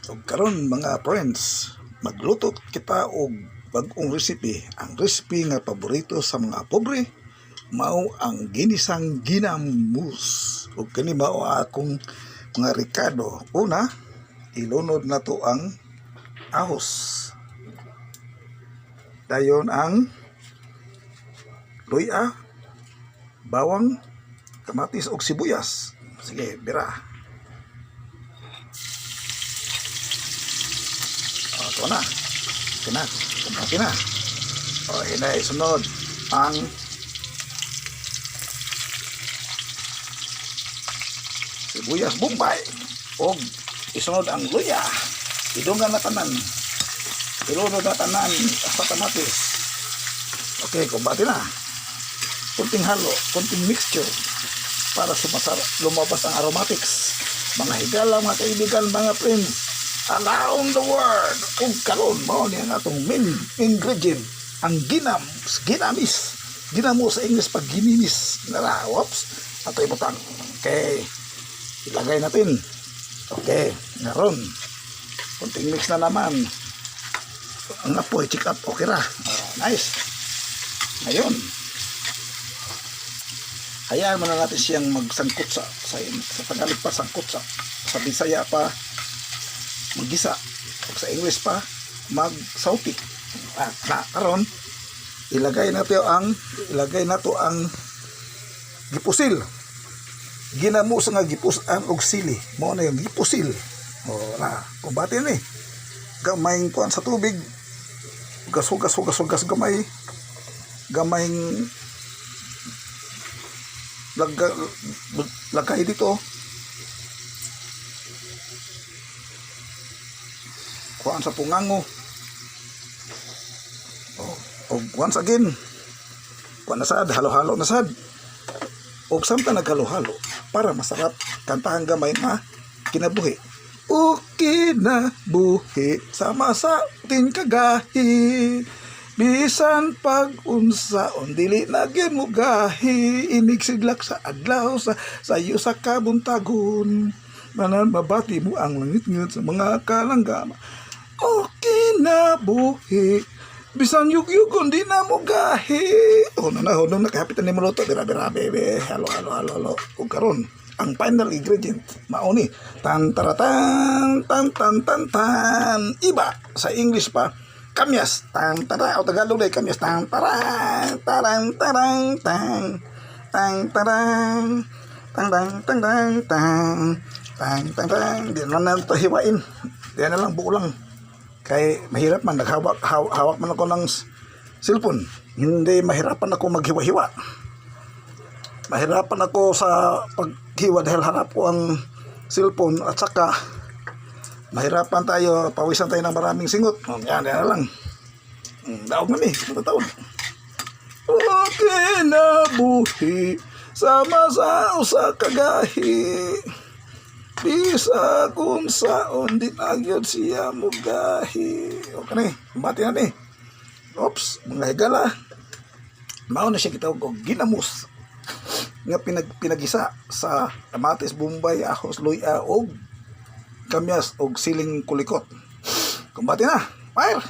So karon mga friends, magluto kita og bag-ong recipe. Ang recipe nga paborito sa mga pobre mao ang ginisang ginamos. Ug kani mao akong mga rekado. Una, ilunod na to ang ahos. Dayon ang luya, bawang, kamatis ug sibuyas. Sige, bira. Ito na. Kumpati na. O, hinay, sunod ang sibuyas bombay. O, isunod ang luya. Idungan na tanan. Ilunod na tanan sa kamatis. Okay, kumpati na. Kunting halo, kunting mixture para lumabas ang aromatics. Mga higala, mga kaibigan, mga friends around the world. Kung karon mao ni ang atong main ingredient, ang ginamis. Ginamo sa English pag ginimis. Nara, whoops. Ato ibutang. Okay. Ilagay natin. Okay. Ngaron. Kunting mix na naman. Ang apoy, check up. Okay ra. Nice. Ngayon. Hayaan mo na natin siyang magsangkot sa Tagalog pa sangkot sa Bisaya pa maggisa, sa English pa magsauti. Karon ilagay nato ang gipusil. Ginamo sa nga gipusan og sili. Mao na yung gipusil. O na, kumbati ni. Gamayng kuan sa tubig. Gas gamay. Gamayng lagay dito. Kuan sa pungango. O once again, kuan na sad, halo-halo na sad. O samtang naghalo-halo para masarap kantahan gamay na kinabuhi. O kinabuhi sama sa ating kagahi. Bisan pag unsaon dili na gyud mo gahi. Inig sidlak sa adlaw sayo sa kabuntagon. Manan mabati mo ang langit-ngit sa mga kalanggam. O kinabuhi bisan yugyugon di na mo gahi. Honong nakahapitan ni muluto. Bira bebe. Halo. Ug karon ang final ingredient mao ni tan. Iba sa English pa kamyas. O Tagalog day kamyas. Di na to hiwain. Di na lang buo lang. Kay mahirap man, hawak man ako ng cellphone. Hindi mahirapan ako maghiwa-hiwa. Mahirapan ako sa paghiwa dahil harap ko ang cellphone at saka mahirapan tayo, pawisan tayo ng maraming singot. Yan na lang. Daog na matataon. Okay na buhi, sama sa usa kagahi. Bisa kung saon din agyod siya mugahi. Okay na bati na ni. Oops, mga higala. Mao na siya kitawag og ginamos. Nga pinagisa sa kamatis, bombay, ahos, luya og kamyas og siling kulikot. Kumbati na. Fire!